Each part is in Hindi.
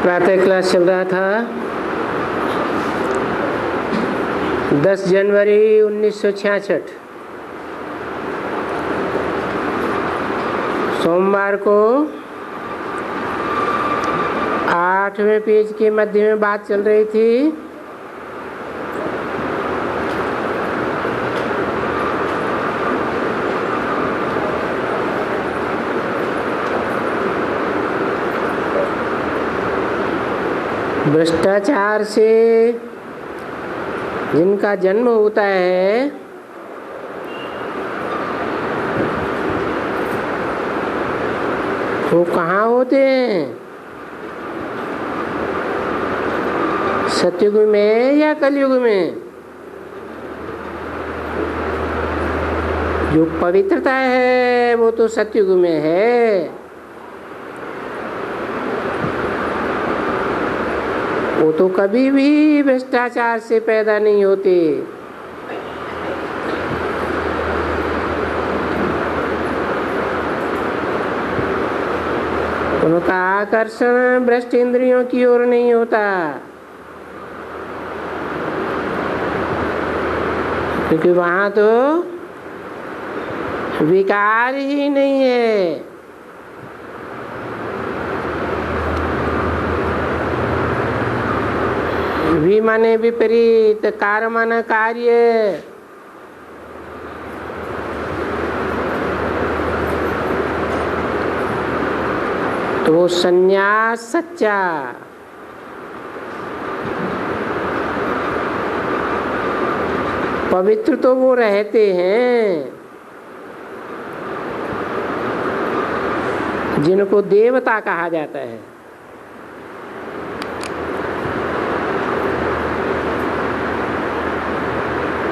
प्रातः क्लास चल रहा था 10 जनवरी 1966 सोमवार को 8वें पेज के मध्य में बात चल रही थी। भ्रष्टाचार से जिनका जन्म होता है वो कहाँ होते हैं? सतयुग में या कलयुग में? जो पवित्रता है वो तो सतयुग में है, वो तो कभी भी भ्रष्टाचार से पैदा नहीं होते। उनका आकर्षण भ्रष्ट इंद्रियों की ओर नहीं होता, क्योंकि वहां तो विकार ही नहीं है। वि माने विपरीत, कार माने कार्य। तो वो संन्यास सच्चा, पवित्र तो वो रहते हैं जिनको देवता कहा जाता है।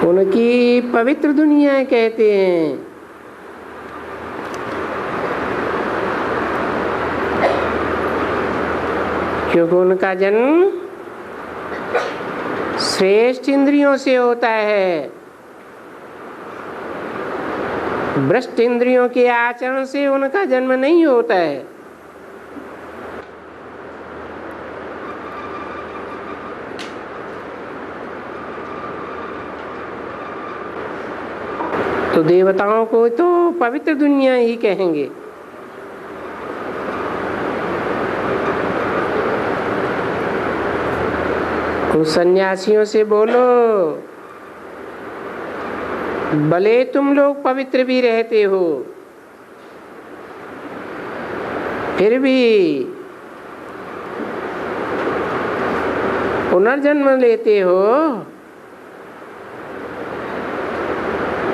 उनकी पवित्र दुनिया कहते हैं। क्योंकि उनका जन्म श्रेष्ठ इंद्रियों से होता है, भ्रष्ट इंद्रियों के आचरण से उनका जन्म नहीं होता है। तो देवताओं को तो पवित्र दुनिया ही कहेंगे। उन सन्यासियों से बोलो, भले तुम लोग पवित्र भी रहते हो, फिर भी पुनर्जन्म लेते हो,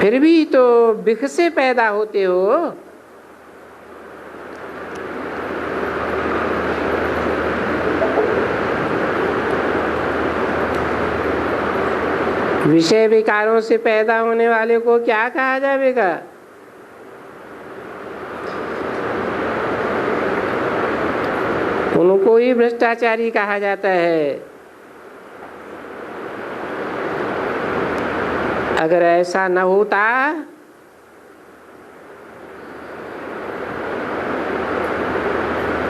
फिर भी तो बिख से पैदा होते हो। विषय विकारों से पैदा होने वाले को क्या कहा जाएगा? उनको ही भ्रष्टाचारी कहा जाता है। अगर ऐसा न होता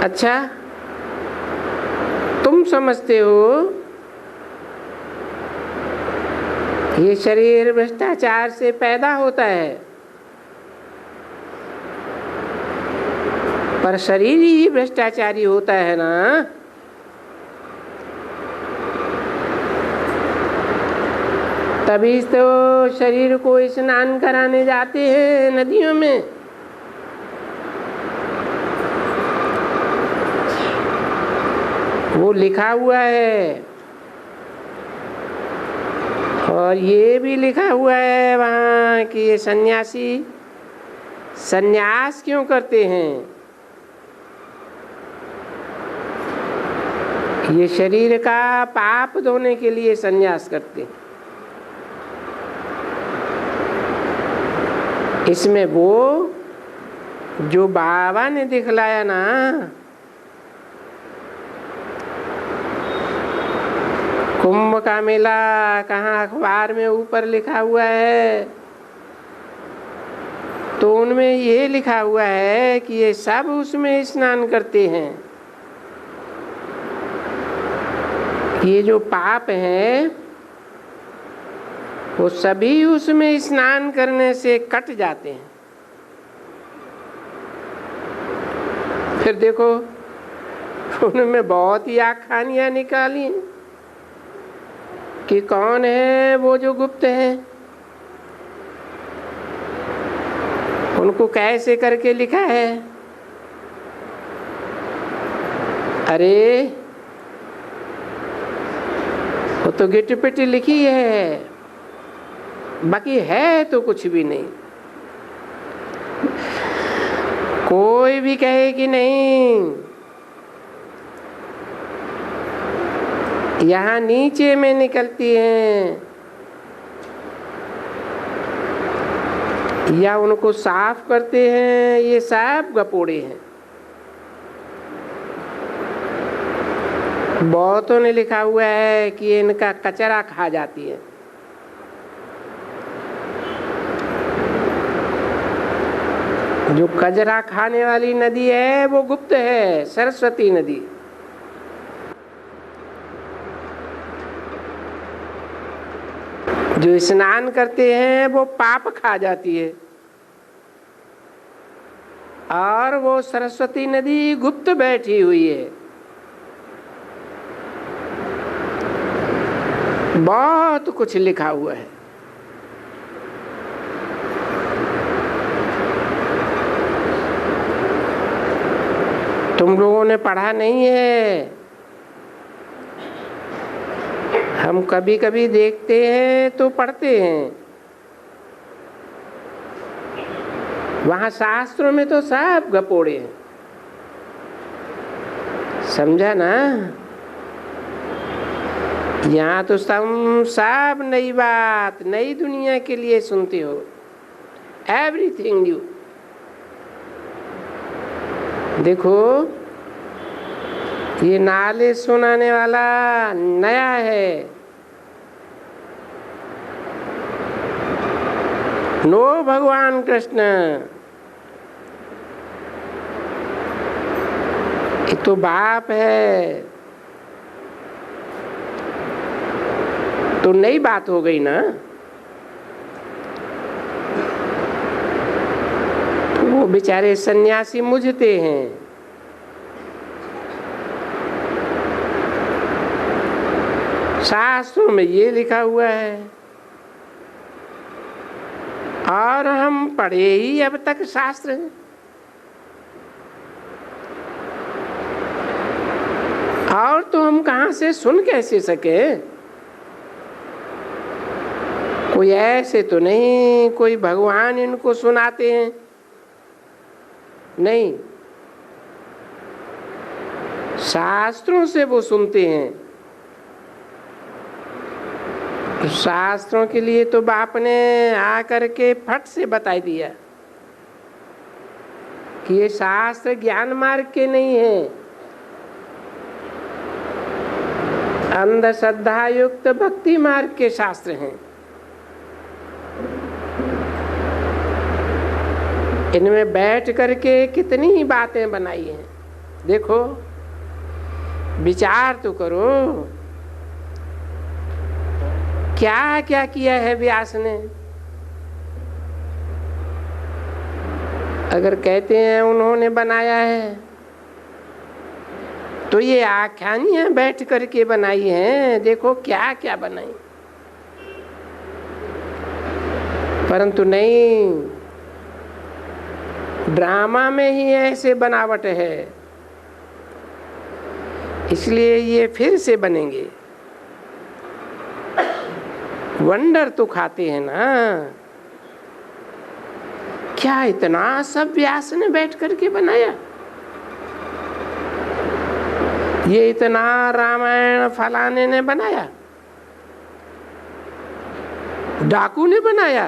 अच्छा, तुम समझते हो ये शरीर भ्रष्टाचार से पैदा होता है, पर शरीर ही भ्रष्टाचारी होता है ना। तभी तो शरीर को स्नान कराने जाते हैं नदियों में। वो लिखा हुआ है, और ये भी लिखा हुआ है वहाँ कि ये सन्यासी सन्यास क्यों करते हैं। ये शरीर का पाप धोने के लिए सन्यास करते हैं। इसमें वो जो बाबा ने दिखलाया ना, कुंभ का मेला कहाँ अखबार में ऊपर लिखा हुआ है, तो उनमें ये लिखा हुआ है कि ये सब उसमें स्नान करते हैं। ये जो पाप हैं वो सभी उसमें स्नान करने से कट जाते हैं। फिर देखो उनमें बहुत ही आख्यानियां निकाली हैं कि कौन है वो जो गुप्त है, उनको कैसे करके लिखा है। अरे वो तो गिट पिट लिखी है, बाकी है तो कुछ भी नहीं। कोई भी कहे कि नहीं, यहाँ नीचे में निकलती हैं, या उनको साफ करते हैं, ये सब गपोड़े हैं। बहुतों ने लिखा हुआ है कि इनका कचरा खा जाती है। जो कचरा खाने वाली नदी है वो गुप्त है, सरस्वती नदी। जो स्नान करते हैं वो पाप खा जाती है, और वो सरस्वती नदी गुप्त बैठी हुई है। बहुत कुछ लिखा हुआ है। तुम लोगों ने पढ़ा नहीं है, हम कभी कभी देखते हैं तो पढ़ते हैं। वहां शास्त्रों में तो सब गपोड़े हैं, समझा ना। यहाँ तो सब नई बात, नई दुनिया के लिए सुनते हो। Everything new. देखो ये नाले सुनाने वाला नया है। नो भगवान कृष्ण, ये तो बाप है। तो नई बात हो गई ना। वो बेचारे सन्यासी मुझते हैं। शास्त्रों में ये लिखा हुआ है, और हम पढ़े ही अब तक शास्त्र हैं। और तो हम कहां से सुन कैसे सके। कोई ऐसे तो नहीं कोई भगवान इनको सुनाते हैं, नहीं, शास्त्रों से वो सुनते हैं। तो शास्त्रों के लिए तो बाप ने आकर के फट से बता दिया कि ये शास्त्र ज्ञान मार्ग के नहीं है, अंधश्रद्धा युक्त भक्ति मार्ग के शास्त्र हैं। इनमें बैठ करके कितनी ही बातें बनाई हैं। देखो विचार तो करो, क्या क्या किया है व्यास ने। अगर कहते हैं उन्होंने बनाया है, तो ये आख्यानियां बैठ करके बनाई हैं। देखो क्या क्या बनाई। परंतु नहीं, ड्रामा में ही ऐसे बनावट है, इसलिए ये फिर से बनेंगे। वंडर तो खाते हैं ना। क्या इतना सब व्यास ने बैठ करके बनाया। ये इतना रामायण फलाने ने बनाया, डाकू ने बनाया।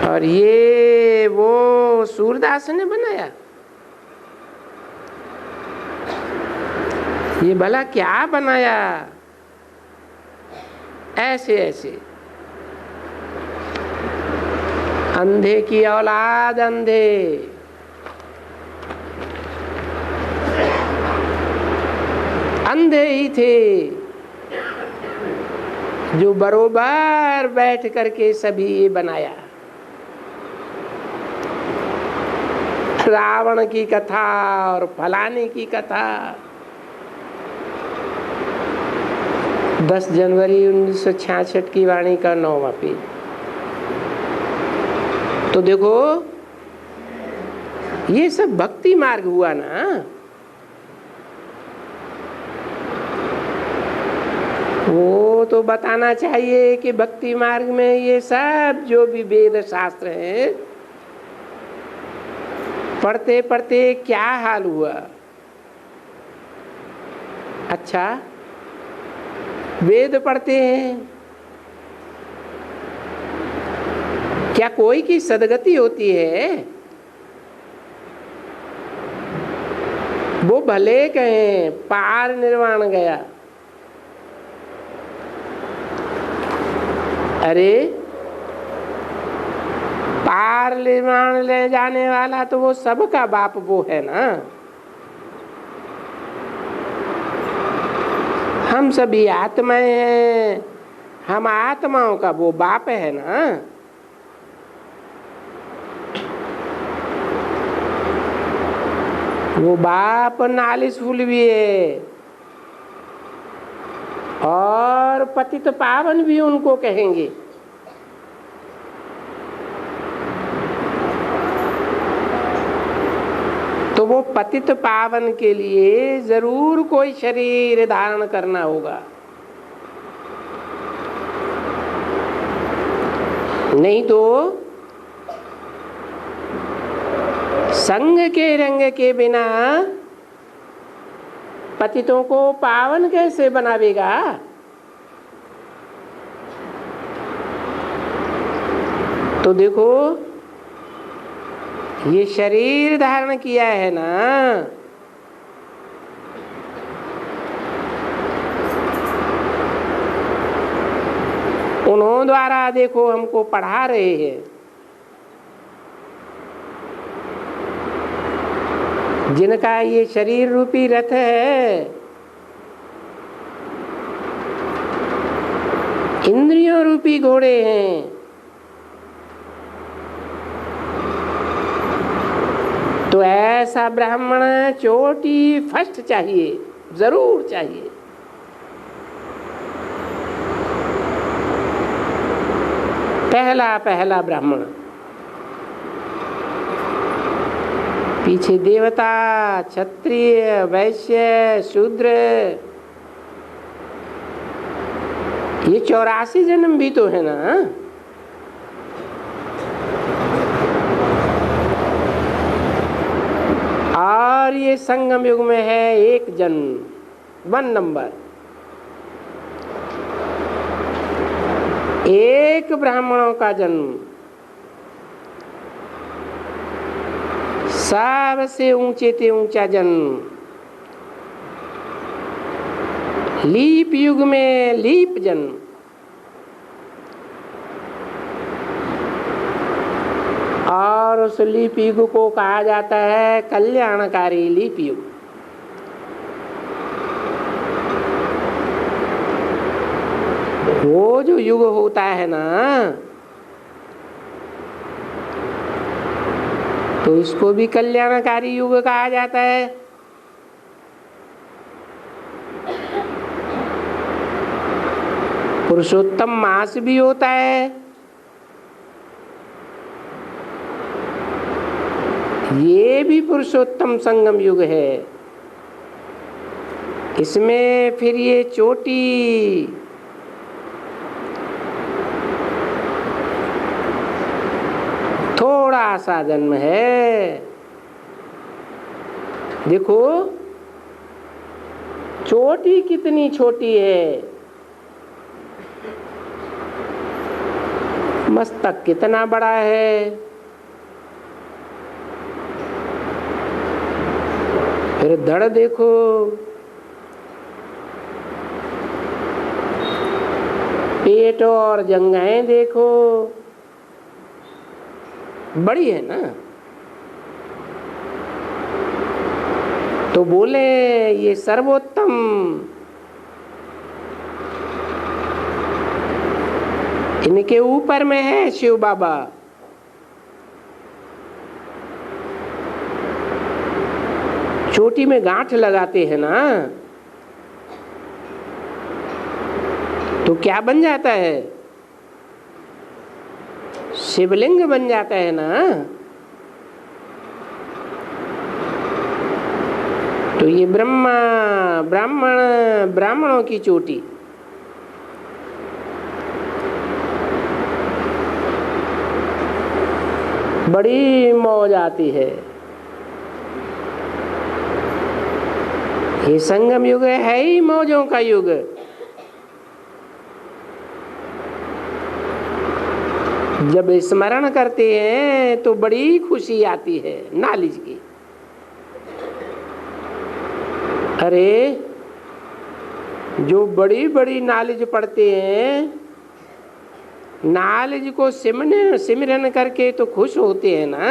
और ये वो सूरदास ने बनाया। ये भला क्या बनाया। ऐसे ऐसे अंधे की औलाद अंधे। अंधे ही थे जो बरोबर बैठ करके सभी ये बनाया। रावण की कथा और फलाने की कथा। 10 जनवरी 1966 की वाणी का 9वां पेज। तो देखो ये सब भक्ति मार्ग हुआ ना। वो तो बताना चाहिए कि भक्ति मार्ग में ये सब जो भी वेद शास्त्र हैं पढ़ते पढ़ते क्या हाल हुआ। अच्छा वेद पढ़ते हैं, क्या कोई की सदगति होती है? वो भले कहें पार निर्वाण गया, अरे पार निर्वाण ले जाने वाला तो वो सबका बाप वो है ना। हम सभी आत्माएं हैं, हम आत्माओं का वो बाप है ना। वो बाप नालिश फूल भी है और पतित पावन भी उनको कहेंगे। तो वो पतित पावन के लिए जरूर कोई शरीर धारण करना होगा, नहीं तो संग के रंग के बिना पतितों को पावन कैसे बनावेगा? तो देखो ये शरीर धारण किया है ना, उन्हों द्वारा देखो हमको पढ़ा रहे हैं। जिनका ये शरीर रूपी रथ है, इंद्रियों रूपी घोड़े हैं, तो ऐसा ब्राह्मण चोटी फर्स्ट चाहिए, जरूर चाहिए। पहला ब्राह्मण, पीछे देवता, क्षत्रिय, वैश्य, शूद्र, ये 84 जन्म भी तो है ना। और ये संगम युग में है 1 जन्म, 1 नंबर। एक ब्राह्मणों का जन्म सबसे ऊंचे से ऊंचा जन्म। लीप युग में लीप जन्म, और उस लीप युग को कहा जाता है कल्याणकारी लीप युग। वो जो युग होता है ना, तो इसको भी कल्याणकारी युग कहा जाता है। पुरुषोत्तम मास भी होता है। ये भी पुरुषोत्तम संगम युग है। इसमें फिर ये चोटी, थोड़ा सा जन्म है। देखो चोटी कितनी छोटी है, मस्तक कितना बड़ा है, फिर धड़ देखो, पेट और जंघाएं देखो, बड़ी है ना। तो बोले ये सर्वोत्तम, इनके ऊपर में है शिव बाबा। चोटी में गांठ लगाते हैं ना, तो क्या बन जाता है? शिवलिंग बन जाता है ना। तो ये ब्राह्मणों की चोटी, बड़ी मौज आती है। ये संगम युग है ही मौजों का युग। जब स्मरण करते हैं तो बड़ी खुशी आती है नॉलेज की। अरे जो बड़ी बड़ी नॉलेज पढ़ते हैं, नॉलेज को सिमरन करके तो खुश होते हैं ना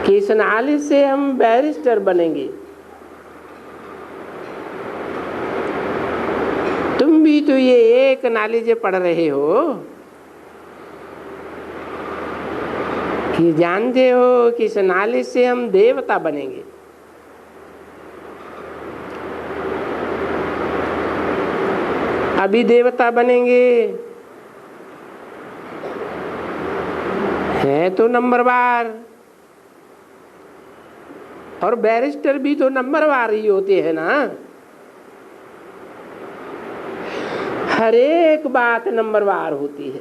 कि इस नॉलेज से हम बैरिस्टर बनेंगे। तुम भी तो ये एक नॉलेज पढ़ रहे हो कि जानते हो कि इस नॉलेज से हम देवता बनेंगे। अभी देवता बनेंगे है तो नंबरवार, और बैरिस्टर भी तो नंबरवार ही होते हैं ना। हर एक बात नंबरवार होती है,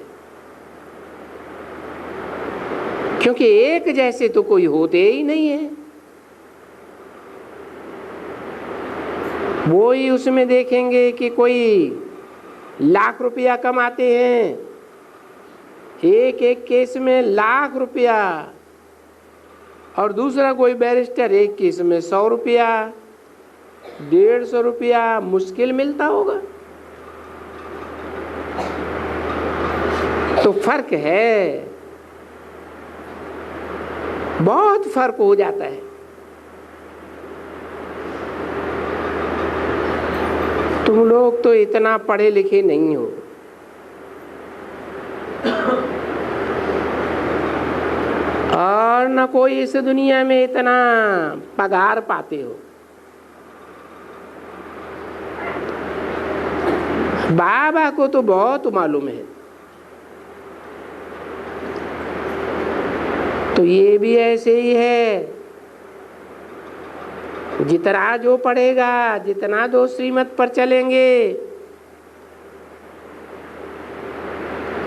क्योंकि एक जैसे तो कोई होते ही नहीं है। वो ही उसमें देखेंगे कि कोई लाख रुपया कमाते हैं, एक एक केस में लाख रुपया, और दूसरा कोई बैरिस्टर एक केस में 100 रुपया 150 रुपया मुश्किल मिलता होगा। तो फर्क है, बहुत फर्क हो जाता है। तुम लोग तो इतना पढ़े लिखे नहीं हो, और न कोई इस दुनिया में इतना पगार पाते हो। बाबा को तो बहुत मालूम है। तो ये भी ऐसे ही है, जितना जो पढ़ेगा, जितना दो श्रीमत पर चलेंगे,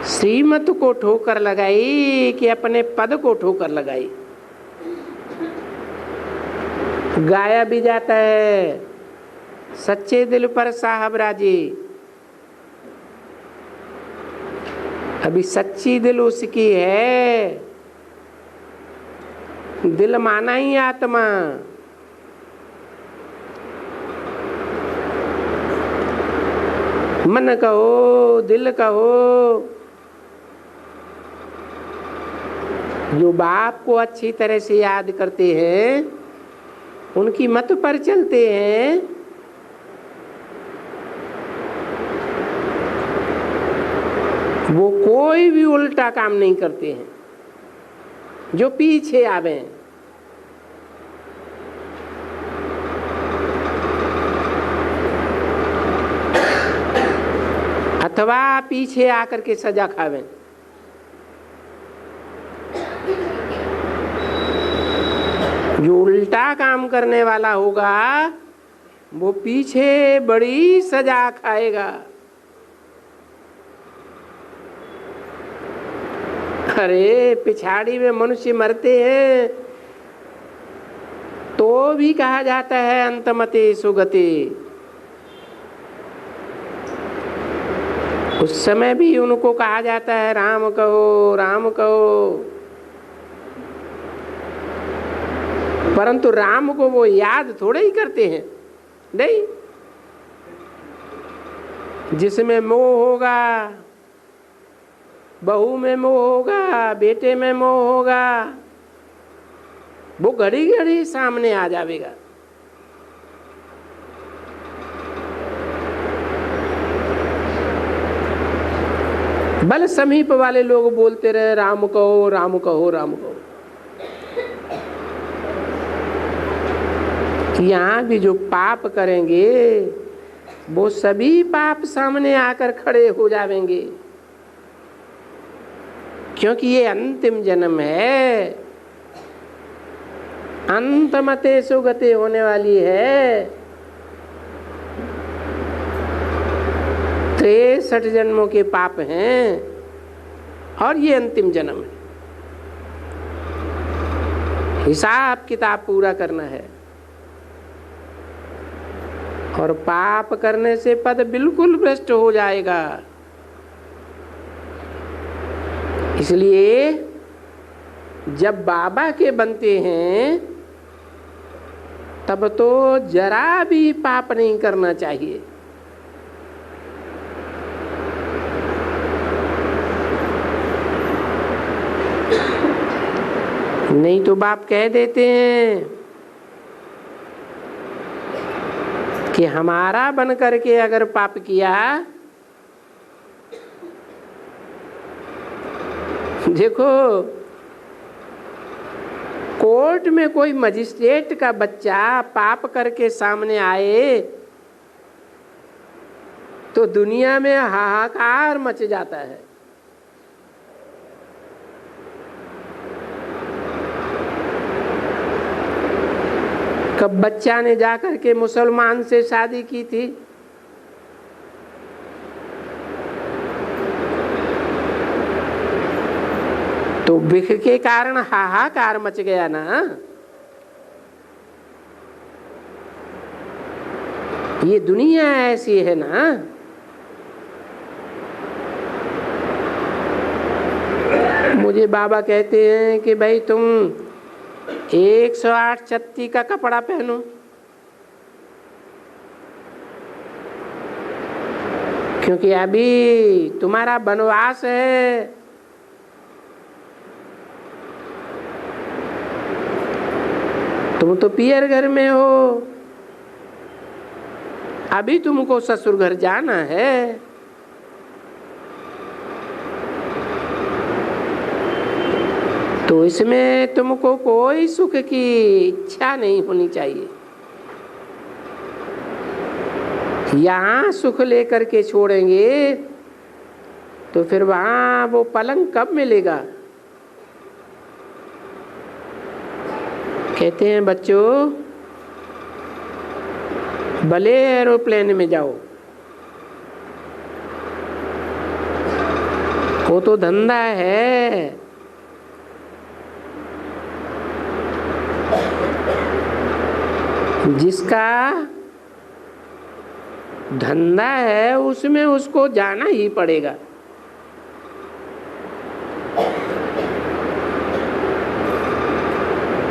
श्रीमत को ठोकर लगाई कि अपने पद को ठोकर लगाई। गाया भी जाता है, सच्चे दिल पर साहब राजी। अभी सच्ची दिल उसकी है, दिल माना ही आत्मा। मन कहो, दिल कहो। जो बाप को अच्छी तरह से याद करते हैं, उनकी मत पर चलते हैं, वो कोई भी उल्टा काम नहीं करते हैं जो पीछे आवे। अथवा पीछे आकर के सजा खावे। जो उल्टा काम करने वाला होगा वो पीछे बड़ी सजा खाएगा। अरे पिछाड़ी में मनुष्य मरते हैं तो भी कहा जाता है अंतमते सुगते। उस समय भी उनको कहा जाता है राम कहो, राम कहो। परंतु राम को वो याद थोड़े ही करते हैं, नहीं। जिसमें मोह होगा, बहू में मोह होगा, बेटे में मोह होगा, वो घड़ी घड़ी सामने आ जाएगा। भले समीप वाले लोग बोलते रहे राम कहो राम कहो राम कहो, यहाँ भी जो पाप करेंगे वो सभी पाप सामने आकर खड़े हो जाएंगे, क्योंकि ये अंतिम जन्म है, अंतमते सुगते होने वाली है। 63 जन्मों के पाप हैं और ये अंतिम जन्म है। हिसाब किताब पूरा करना है, और पाप करने से पद बिल्कुल भ्रष्ट हो जाएगा। इसलिए जब बाबा के बनते हैं तब तो जरा भी पाप नहीं करना चाहिए। नहीं तो बाप कह देते हैं कि हमारा बन करके अगर पाप किया, देखो कोर्ट में कोई मजिस्ट्रेट का बच्चा पाप करके सामने आए तो दुनिया में हाहाकार मच जाता है। कब बच्चा ने जाकर के मुसलमान से शादी की थी, तो विख के कारण हाहाकार मच गया ना। ये दुनिया ऐसी है ना। मुझे बाबा कहते हैं कि भाई तुम 108 छत्ती का कपड़ा पहनो, क्योंकि अभी तुम्हारा वनवास है। तुम तो पियर घर में हो, अभी तुमको ससुर घर जाना है। तो इसमें तुमको कोई सुख की इच्छा नहीं होनी चाहिए। यहाँ सुख लेकर के छोड़ेंगे तो फिर वहाँ वो पलंग कब मिलेगा। कहते हैं बच्चों भले एरोप्लेन में जाओ, वो तो धंधा है। जिसका धंधा है उसमें उसको जाना ही पड़ेगा।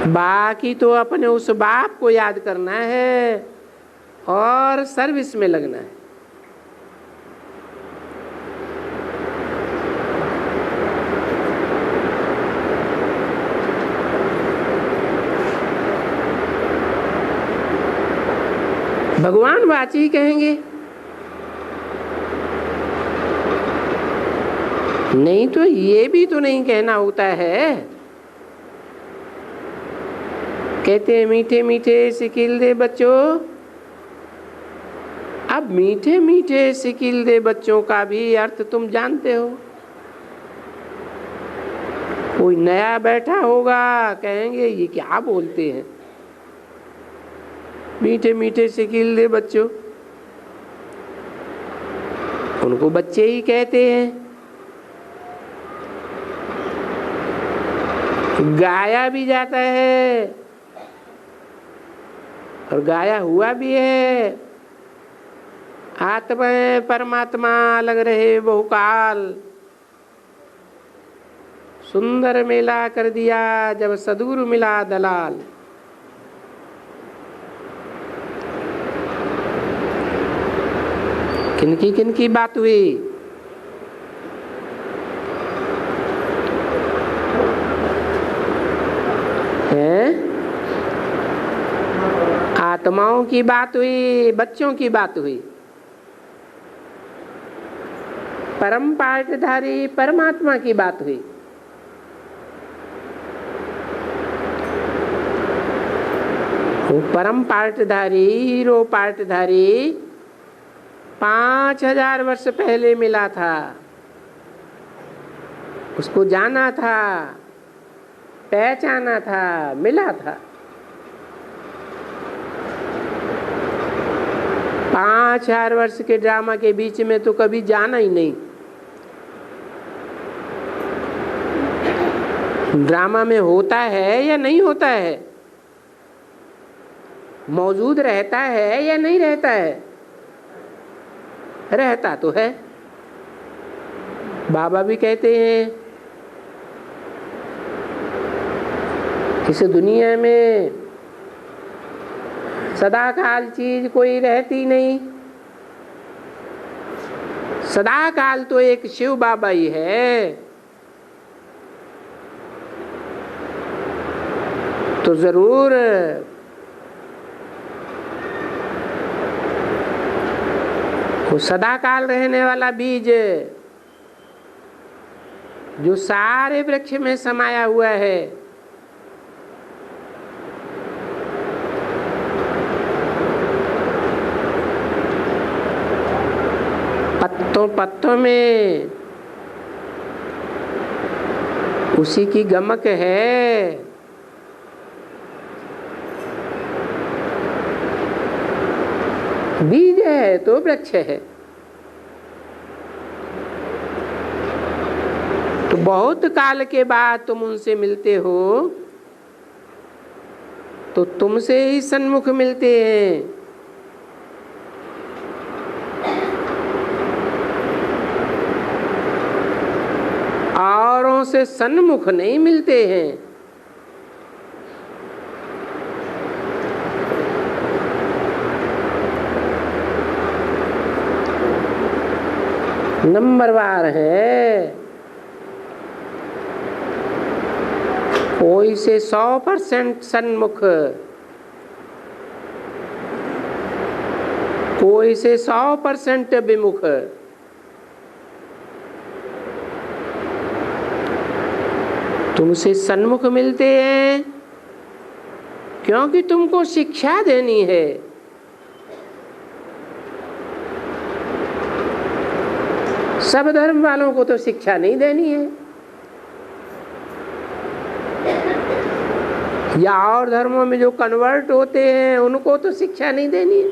बाकी तो अपने उस बाप को याद करना है और सर्विस में लगना है। भगवान वाची कहेंगे, नहीं तो ये भी तो नहीं कहना होता है। कहते हैं मीठे मीठे सिकिल दे बच्चों। अब मीठे मीठे सिकिल दे बच्चों का भी अर्थ तुम जानते हो। कोई नया बैठा होगा, कहेंगे ये क्या बोलते हैं, मीठे मीठे सिकिल दे बच्चों। उनको बच्चे ही कहते हैं। गाया भी जाता है और गाया हुआ भी है। आत्मा परमात्मा लग रहे बहुकाल, सुंदर मेला कर दिया जब सदगुरु मिला दलाल। किनकी बात हुई? है आत्माओं की बात हुई, बच्चों की बात हुई। परम पाठधारी परमात्मा की बात हुई। वो परम पाठधारी, हीरो पाठधारी 5000 वर्ष पहले मिला था। उसको जाना था, पहचाना था, मिला था। 5000 वर्ष के ड्रामा के बीच में तो कभी जाना ही नहीं। ड्रामा में होता है या नहीं होता है, मौजूद रहता है या नहीं रहता है? रहता तो है। बाबा भी कहते हैं इस दुनिया में सदाकाल चीज कोई रहती नहीं। सदाकाल तो एक शिव बाबा ही है। तो जरूर वो सदाकाल रहने वाला बीज जो सारे वृक्ष में समाया हुआ है, पत्तों पत्तों में उसी की गमक है। बीज है तो वृक्ष है। तो बहुत काल के बाद तुम उनसे मिलते हो तो तुमसे ही सन्मुख मिलते हैं। औरों से सन्मुख नहीं मिलते हैं। नंबरवार है। कोई से 100% सन्मुख, कोई से 100% विमुख। तुमसे सन्मुख मिलते हैं क्योंकि तुमको शिक्षा देनी है। सब धर्म वालों को तो शिक्षा नहीं देनी है, या और धर्मों में जो कन्वर्ट होते हैं उनको तो शिक्षा नहीं देनी है।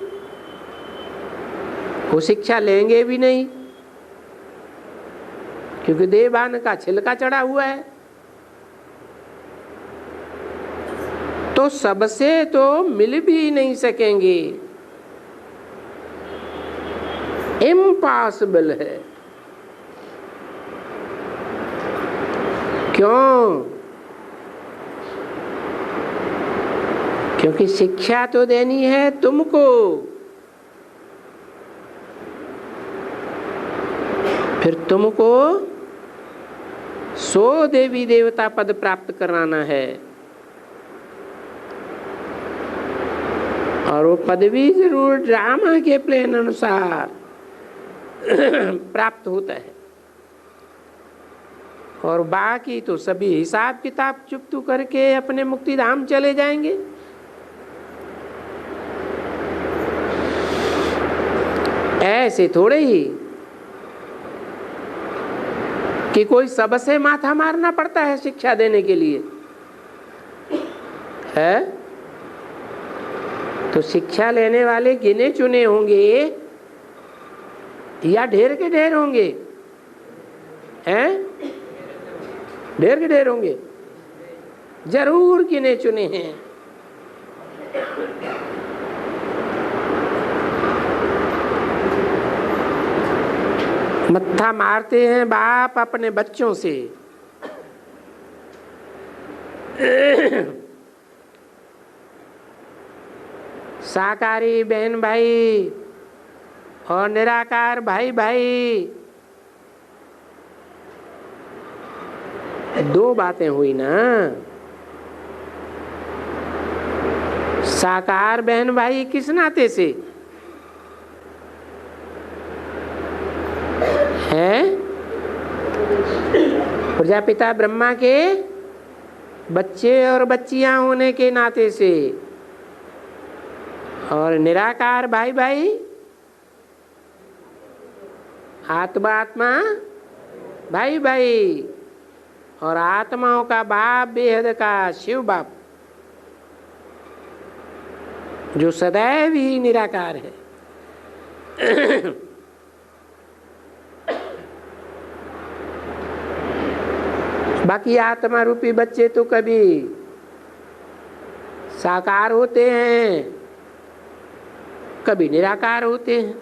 वो शिक्षा लेंगे भी नहीं क्योंकि देवान का छिलका चढ़ा हुआ है। तो सबसे तो मिल भी नहीं सकेंगे, इम्पॉसिबल है। क्यों? क्योंकि शिक्षा तो देनी है तुमको, फिर तुमको 100 देवी देवता पद प्राप्त कराना है। और वो पदवी जरूर ड्रामा के प्लान अनुसार प्राप्त होता है। और बाकी तो सभी हिसाब किताब चुप्तू करके अपने मुक्ति धाम चले जाएंगे। ऐसे थोड़े ही कि कोई सबसे माथा मारना पड़ता है शिक्षा देने के लिए है। तो शिक्षा लेने वाले गिने चुने होंगे या ढेर के ढेर होंगे? हैं? ढेर के ढेर होंगे, जरूर गिने चुने हैं। मत्था मारते हैं बाप अपने बच्चों से। साकारी बहन भाई और निराकार भाई भाई, दो बातें हुई ना। साकार बहन भाई किस नाते से हैं? प्रजापिता ब्रह्मा के बच्चे और बच्चियां होने के नाते से। और निराकार भाई भाई आत्मा आत्मा भाई भाई, और आत्माओं का बाप बेहद का शिव बाप जो सदैव ही निराकार है। बाकी आत्मा रूपी बच्चे तो कभी साकार होते हैं, कभी निराकार होते हैं।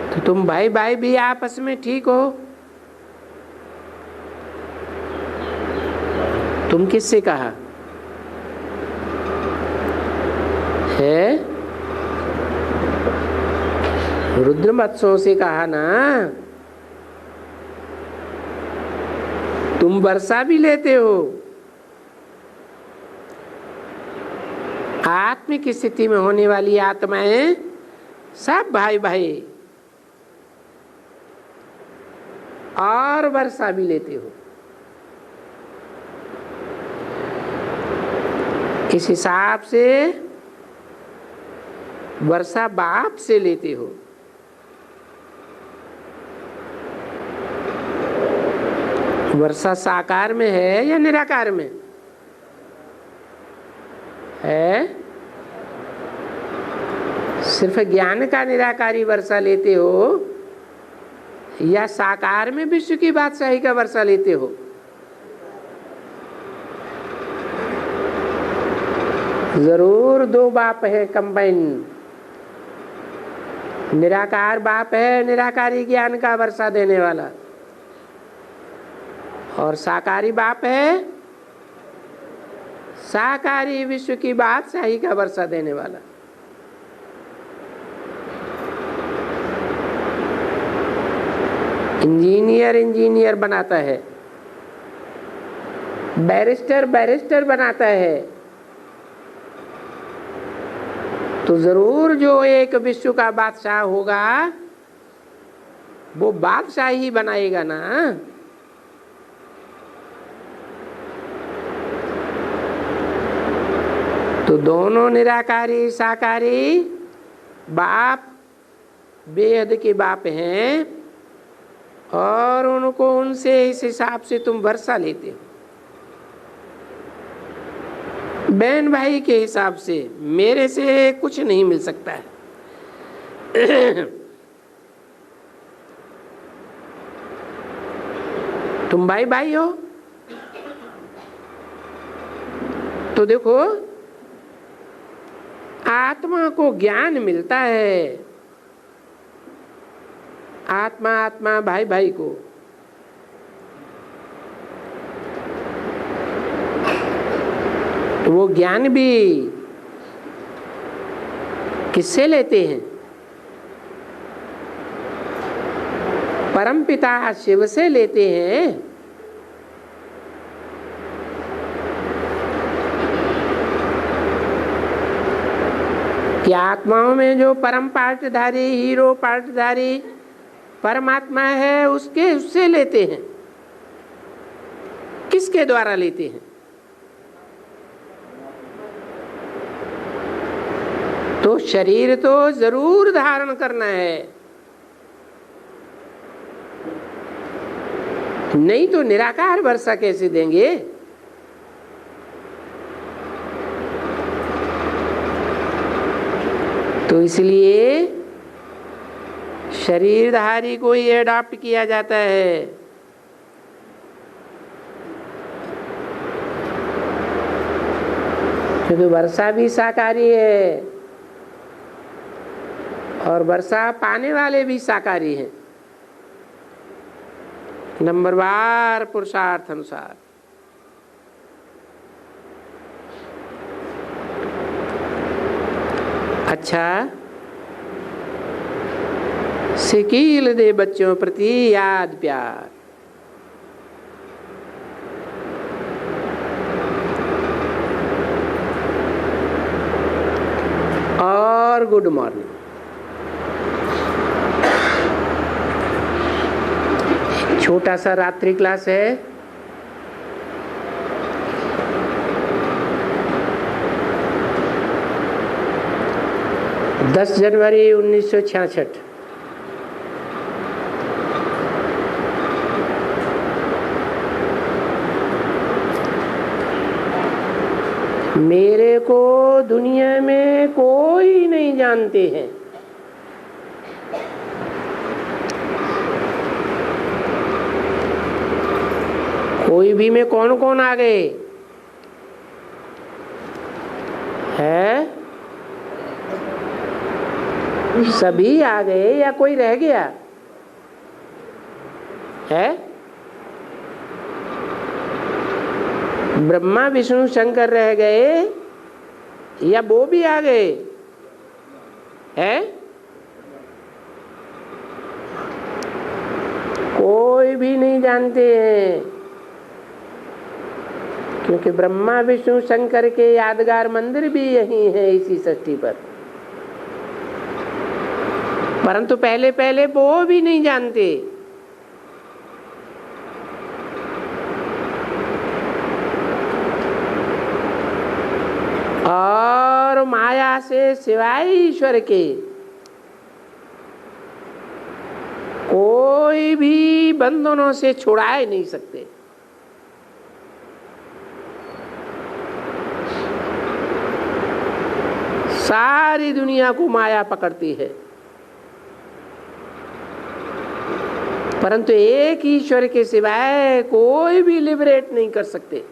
तो तुम भाई भाई भी आपस में ठीक हो। तुम किससे कहा है? रुद्रमत्सों से कहा ना। तुम वर्षा भी लेते हो। आत्मिक स्थिति में होने वाली आत्माएं सब भाई भाई, और वर्षा भी लेते हो। इस हिसाब से वर्षा बाप से लेते हो। वर्षा साकार में है या निराकार में है? सिर्फ ज्ञान का निराकारी वर्षा लेते हो या साकार में विश्व की बादशाही का वर्षा लेते हो? जरूर दो बाप है कंबाइन। निराकार बाप है निराकारी ज्ञान का वर्षा देने वाला, और साकारी बाप है साकारी विश्व की बादशाही का वर्षा देने वाला। इंजीनियर इंजीनियर बनाता है, बैरिस्टर बैरिस्टर बनाता है, तो जरूर जो एक विश्व का बादशाह होगा वो बादशाह ही बनाएगा ना। तो दोनों निराकारी साकारी बाप बेहद के बाप हैं, और उनको उनसे इस हिसाब से तुम वर्षा लेते हो। बहन भाई के हिसाब से मेरे से कुछ नहीं मिल सकता है। तुम भाई भाई हो तो देखो आत्मा को ज्ञान मिलता है, आत्मा आत्मा भाई भाई को। तो वो ज्ञान भी किससे लेते हैं? परमपिता शिव से लेते हैं। कि आत्माओं में जो परम पार्टधारी हीरो पार्टधारी परमात्मा है उससे लेते हैं। किसके द्वारा लेते हैं? तो शरीर तो जरूर धारण करना है, नहीं तो निराकार वर्षा कैसे देंगे? तो इसलिए शरीरधारी को ही अडॉप्ट किया जाता है। क्योंकि वर्षा भी साकारी है और वर्षा पाने वाले भी साकारी हैं, नंबरवार पुरुषार्थ अनुसार। अच्छा, सिकील दे बच्चों प्रति याद प्यार। Good morning. छोटा सा रात्रि क्लास है। दस जनवरी 1966। मेरे को दुनिया में कोई नहीं जानते हैं। कोई भी में कौन कौन आ गए हैं? सभी आ गए या कोई रह गया है? ब्रह्मा विष्णु शंकर रह गए या वो भी आ गए हैं? कोई भी नहीं जानते हैं, क्योंकि ब्रह्मा विष्णु शंकर के यादगार मंदिर भी यही है इसी सृष्टि पर। परंतु पहले पहले वो भी नहीं जानते। और माया से सिवाय ईश्वर के कोई भी बंधनों से छुड़ा नहीं सकते। सारी दुनिया को माया पकड़ती है, परंतु एक ईश्वर के सिवाय कोई भी लिबरेट नहीं कर सकते।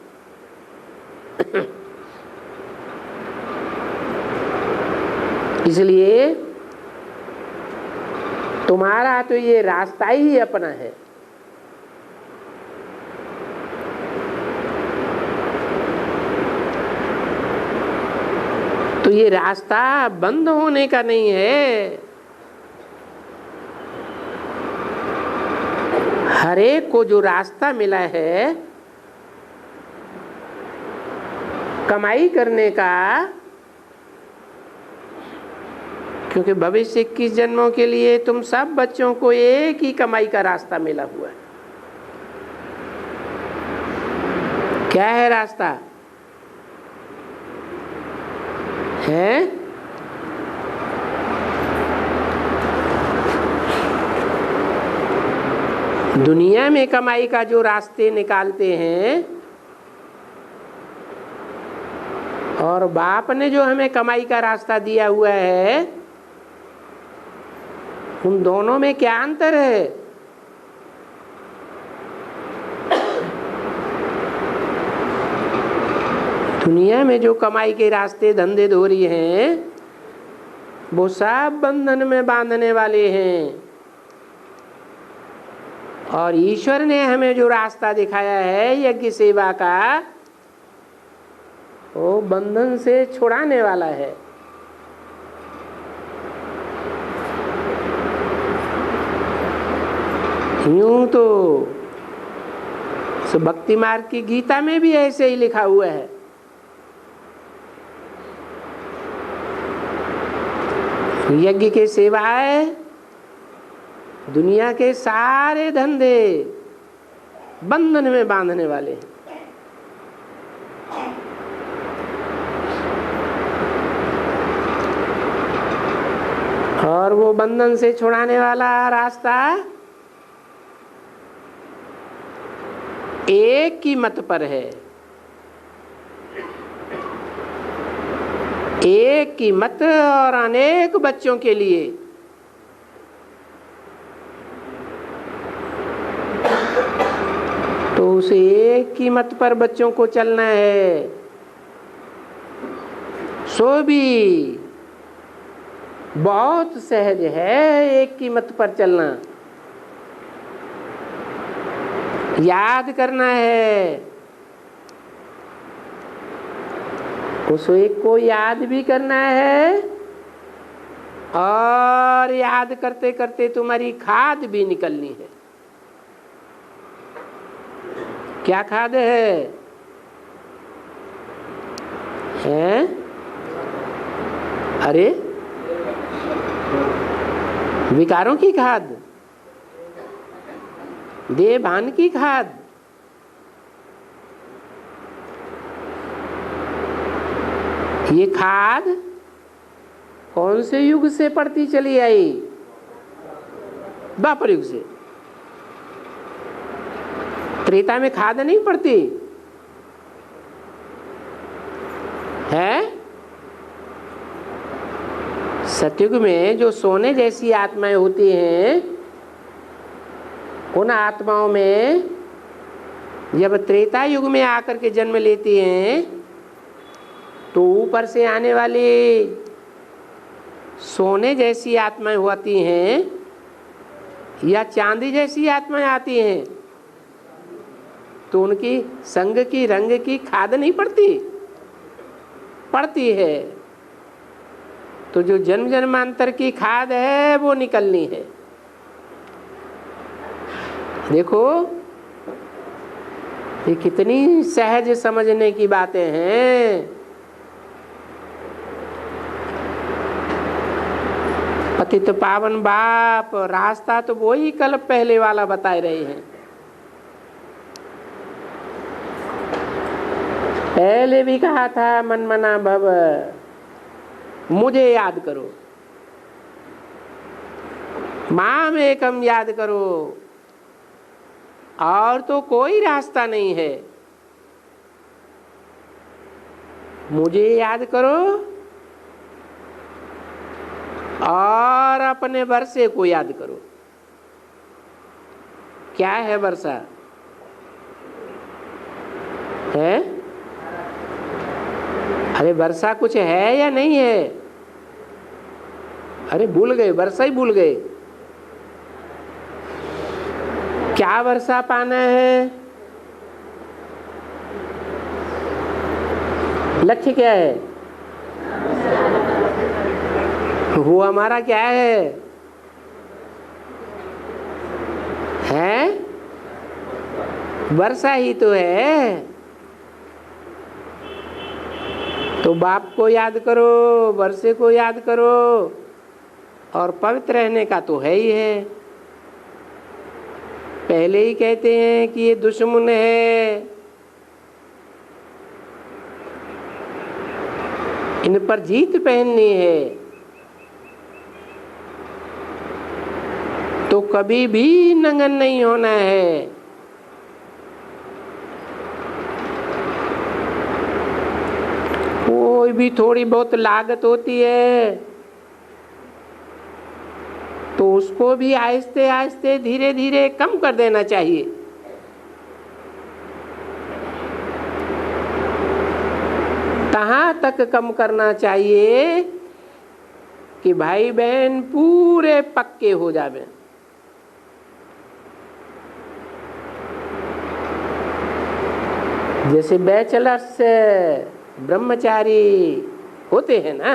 इसलिए तुम्हारा तो ये रास्ता ही अपना है। तो ये रास्ता बंद होने का नहीं है। हर एक को जो रास्ता मिला है कमाई करने का, क्योंकि भविष्य 21 जन्मों के लिए तुम सब बच्चों को एक ही कमाई का रास्ता मिला हुआ है। क्या है रास्ता? है दुनिया में कमाई का जो रास्ते निकालते हैं और बाप ने जो हमें कमाई का रास्ता दिया हुआ है, उन दोनों में क्या अंतर है? दुनिया में जो कमाई के रास्ते धंधे धोरी हैं वो सब बंधन में बांधने वाले हैं, और ईश्वर ने हमें जो रास्ता दिखाया है यज्ञ सेवा का, वो बंधन से छुड़ाने वाला है। यूं तो भक्ति मार्ग की गीता में भी ऐसे ही लिखा हुआ है। यज्ञ के सिवाय दुनिया के सारे धंधे बंधन में बांधने वाले हैं। और वो बंधन से छुड़ाने वाला रास्ता एक की मत पर है। एक की मत और अनेक बच्चों के लिए। तो उस एक की मत पर बच्चों को चलना है। सो भी बहुत सहज है एक की मत पर चलना। याद करना है, उस एक को याद भी करना है, और याद करते करते तुम्हारी खाद भी निकलनी है। क्या खाद है? हैं? अरे विकारों की खाद, देह भान की खाद। ये खाद कौन से युग से पड़ती चली आई? द्वापर युग से। त्रेता में खाद नहीं पड़ती है। सतयुग में जो सोने जैसी आत्माएं होती हैं, उन आत्माओं में जब त्रेता युग में आकर के जन्म लेती हैं तो ऊपर से आने वाली सोने जैसी आत्माएं होती हैं या चांदी जैसी आत्माएं आती हैं, तो उनकी संग की रंग की खाद नहीं पड़ती है। तो जो जन्म जन्मांतर की खाद है वो निकलनी है। देखो ये कितनी सहज समझने की बातें हैं। पतित पावन बाप, रास्ता तो वही कल्प पहले वाला बता रहे हैं। पहले भी कहा था मन मना भव, मुझे याद करो, माम एकम याद करो, और तो कोई रास्ता नहीं है। मुझे याद करो और अपने वर्षे को याद करो। क्या है वर्षा? है? अरे वर्षा कुछ है या नहीं है? अरे भूल गए, वर्षा ही भूल गए। क्या वर्षा पाना है? लक्ष्य क्या है? वो हमारा क्या है? वर्षा ही तो है। तो बाप को याद करो, वर्षे को याद करो, और पवित्र रहने का तो है ही है। पहले ही कहते हैं कि ये दुश्मन है, इन पर जीत पहननी है। तो कभी भी नंगन नहीं होना है। कोई भी थोड़ी बहुत लागत होती है तो उसको भी आहिस्ते आहिस्ते धीरे धीरे कम कर देना चाहिए। कहाँ तक कम करना चाहिए कि भाई बहन पूरे पक्के हो जावे। जैसे बैचलर्स ब्रह्मचारी होते हैं ना,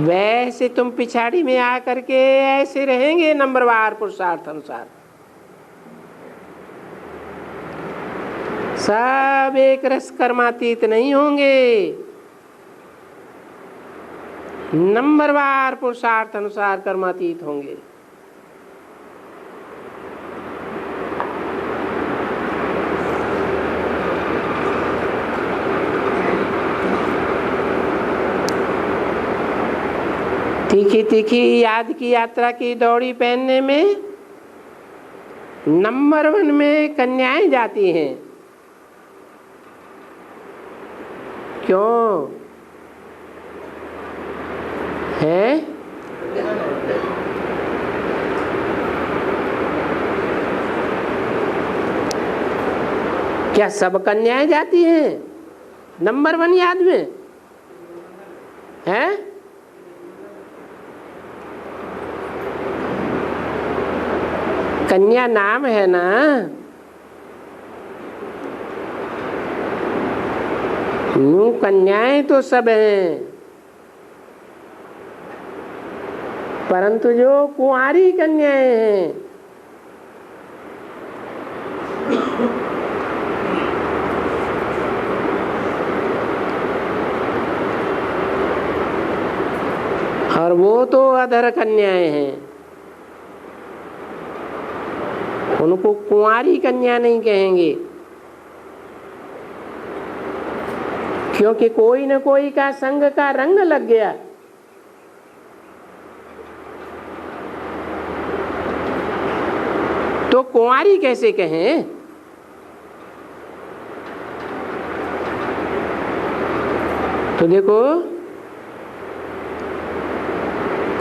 वैसे तुम पिछाड़ी में आकर के ऐसे रहेंगे नंबरवार पुरुषार्थ अनुसार। सब एक रस कर्मातीत नहीं होंगे, नंबरवार पुरुषार्थ अनुसार कर्मातीत होंगे। तीखी तीखी याद की यात्रा की दौड़ी पहनने में नंबर 1 में कन्याएं जाती हैं। क्यों है? क्या सब कन्याएं जाती हैं नंबर 1 याद में? है? कन्या नाम है ना, कन्याएं तो सब हैं, परंतु जो कुंवारी कन्याएं हैं और और वो तो अधर कन्याएं हैं, उनको कुंवारी कन्या नहीं कहेंगे, क्योंकि कोई न कोई का संग का रंग लग गया। तो कुंवारी कैसे कहें? तो देखो,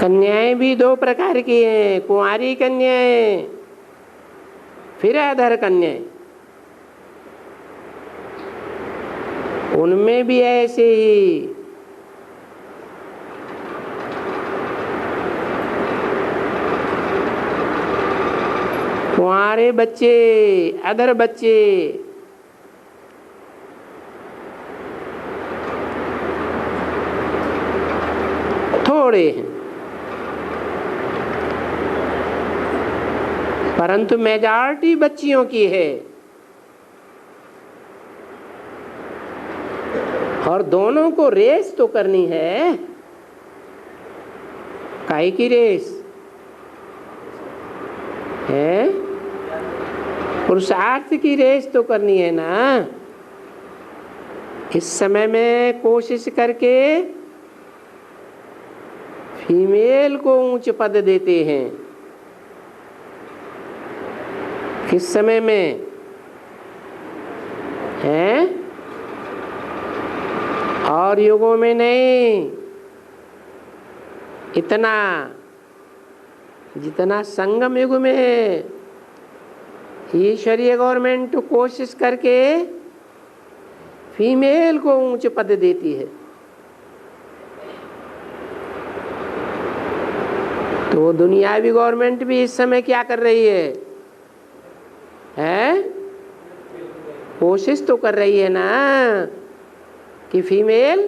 कन्याएं भी दो प्रकार की हैं, कुंवारी कन्याएं फिर अधर कन्याएं। उनमें भी ऐसे ही कुंवारे बच्चे, अधर बच्चे, थोड़े हैं, परंतु मेजॉरिटी बच्चियों की है। और दोनों को रेस तो करनी है। काहे की रेस है? पुरुषार्थ की रेस तो करनी है ना। इस समय में कोशिश करके फीमेल को ऊंच पद देते हैं। किस समय में है? और युगों में नहीं। इतना जितना संगम युग में है, ईश्वरीय गवर्नमेंट कोशिश करके फीमेल को ऊंच पद देती है। तो दुनियावी गवर्नमेंट भी इस समय क्या कर रही है? कोशिश तो कर रही है ना कि फीमेल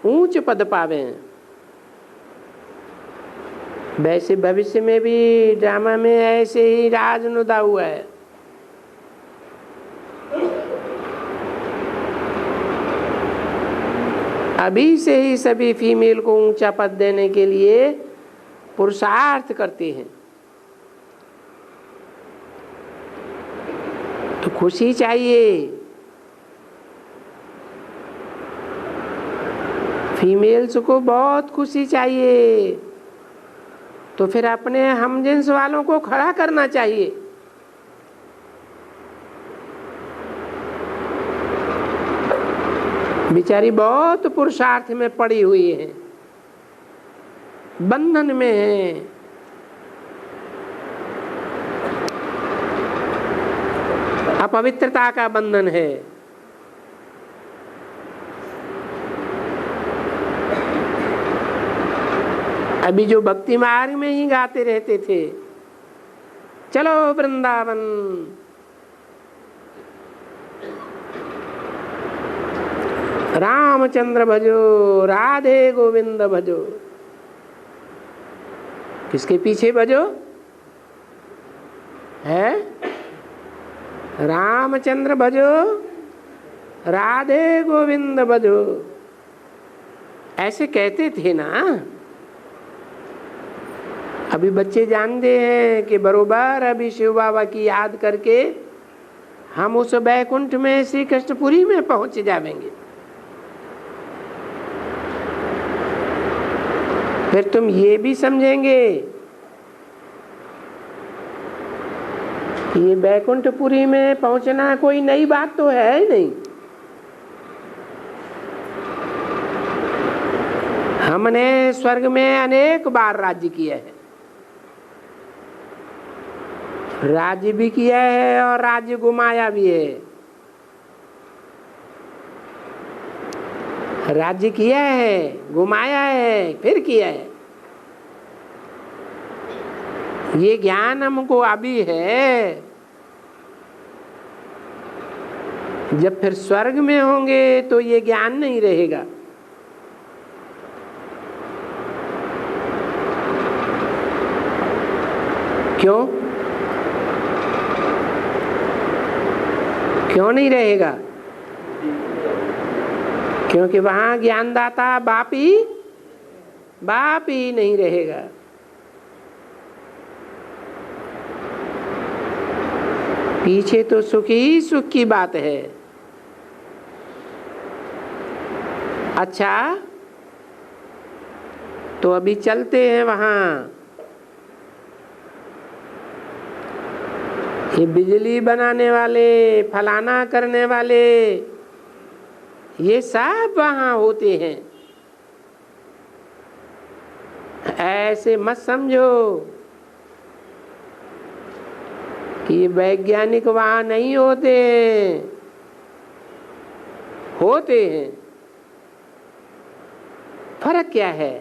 ऊंच पद पावे। वैसे भविष्य में भी ड्रामा में ऐसे ही राज नुदा हुआ है। अभी से ही सभी फीमेल को ऊंचा पद देने के लिए पुरुषार्थ करते हैं। तो खुशी चाहिए। फीमेल्स को बहुत खुशी चाहिए। तो फिर अपने हमजिन्स वालों को खड़ा करना चाहिए। बेचारी बहुत पुरुषार्थ में पड़ी हुई है, बंधन में है। अपवित्रता का बंधन है। अभी जो भक्ति मार्ग में ही गाते रहते थे, चलो वृंदावन, रामचंद्र भजो, राधे गोविंद भजो। किसके पीछे भजो? है रामचंद्र भजो, राधे गोविंद भजो, ऐसे कहते थे ना। अभी बच्चे जानते हैं कि बरोबर अभी शिव बाबा की याद करके हम उस बैकुंठ में श्री कृष्णपुरी में पहुंच जाएंगे। फिर तुम ये भी समझेंगे कि ये बैकुंठपुरी में पहुंचना कोई नई बात तो है ही नहीं। हमने स्वर्ग में अनेक बार राज्य किया है, राज्य भी किया है और राज्य घुमाया भी है। राज्य किया है, घुमाया है, फिर किया है। ये ज्ञान हमको अभी है। जब फिर स्वर्ग में होंगे तो ये ज्ञान नहीं रहेगा। क्यों? क्यों नहीं रहेगा? क्योंकि वहां ज्ञानदाता बाप ही बाप ही नहीं रहेगा। पीछे तो सुख ही सुख की बात है। अच्छा, तो अभी चलते हैं वहां। ये बिजली बनाने वाले, फलाना करने वाले, ये सब वहां होते हैं। ऐसे मत समझो कि वैज्ञानिक वहां नहीं होते हैं, होते हैं। फर्क क्या है?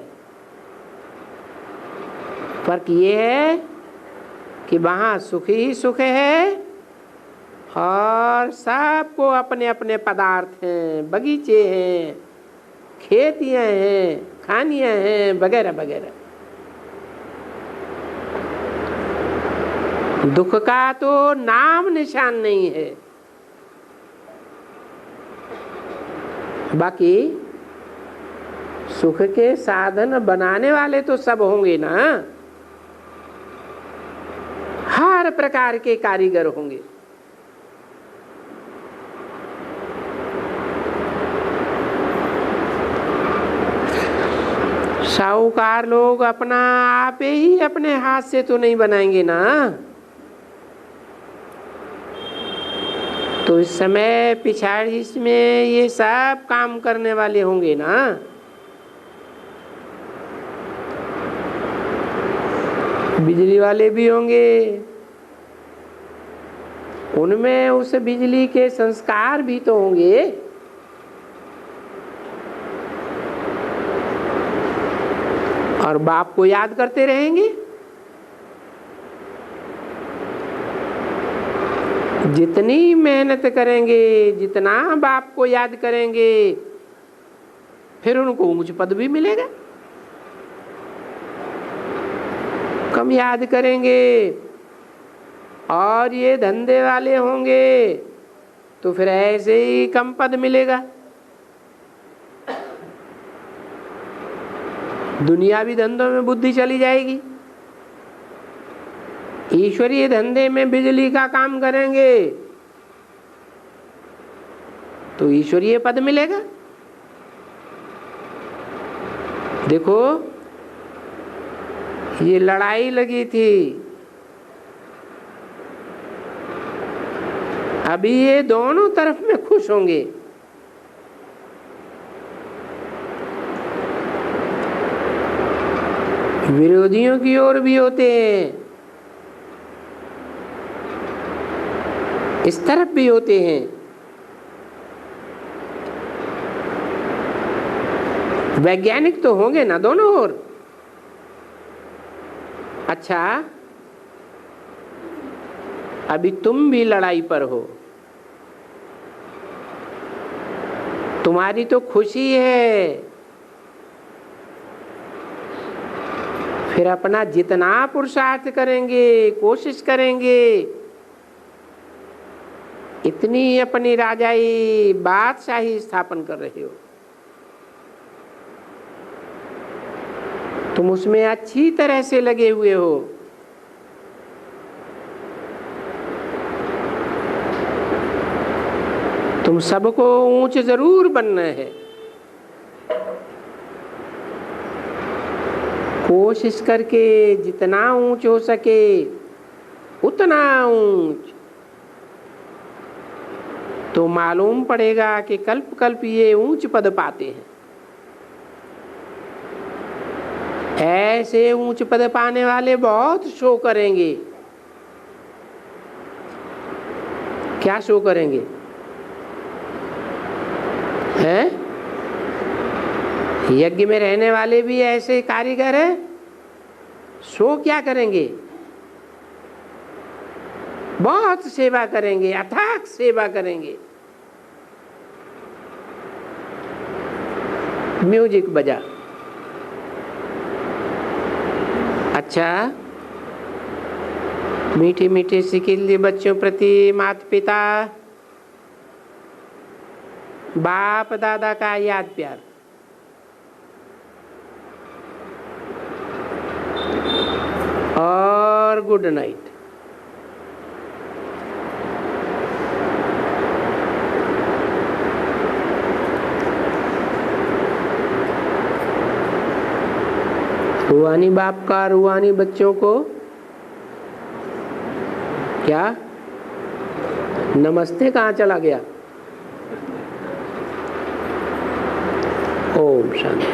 फर्क ये है कि वहां सुख ही सुख है और सबको अपने अपने पदार्थ हैं, बगीचे हैं, खेतियां हैं, खानियां हैं, वगैरह वगैरह। दुख का तो नाम निशान नहीं है। बाकी सुख के साधन बनाने वाले तो सब होंगे ना, हर प्रकार के कारीगर होंगे। साहूकार लोग अपना आप ही अपने हाथ से तो नहीं बनाएंगे ना। तो इस समय पिछाड़ी में ये सब काम करने वाले होंगे ना। बिजली वाले भी होंगे, उनमें उस बिजली के संस्कार भी तो होंगे। और बाप को याद करते रहेंगे। जितनी मेहनत करेंगे, जितना बाप को याद करेंगे, फिर उनको ऊंच पद भी मिलेगा। कम याद करेंगे और ये धंधे वाले होंगे तो फिर ऐसे ही कम पद मिलेगा। दुनियावी धंधों में बुद्धि चली जाएगी। ईश्वरीय धंधे में बिजली का काम करेंगे तो ईश्वरीय पद मिलेगा। देखो, ये लड़ाई लगी थी, अभी ये दोनों तरफ में खुश होंगे। विरोधियों की ओर भी होते हैं, इस तरफ भी होते हैं। वैज्ञानिक तो होंगे ना दोनों ओर। अच्छा, अभी तुम भी लड़ाई पर हो, तुम्हारी तो खुशी है, फिर अपना जितना पुरुषार्थ करेंगे, कोशिश करेंगे, इतनी अपनी राजाई बादशाही स्थापन कर रहे हो, तुम उसमें अच्छी तरह से लगे हुए हो। तुम सबको ऊंच जरूर बनना है, कोशिश करके जितना ऊंच हो सके उतना ऊंच। तो मालूम पड़ेगा कि कल्प कल्प ये ऊंच पद पाते हैं। ऐसे ऊंच पद पाने वाले बहुत शो करेंगे। क्या शो करेंगे? हैं? यज्ञ में रहने वाले भी ऐसे कारीगर हैं। शो क्या करेंगे? बहुत सेवा करेंगे, अथाक सेवा करेंगे। म्यूजिक बजा। अच्छा, मीठी मीठी सिकिल्ली बच्चों प्रति माता पिता बाप दादा का याद प्यार। और गुड नाइट। रूहानी बाप का रूहानी बच्चों को क्या नमस्ते कहाँ चला गया? ओम शांति।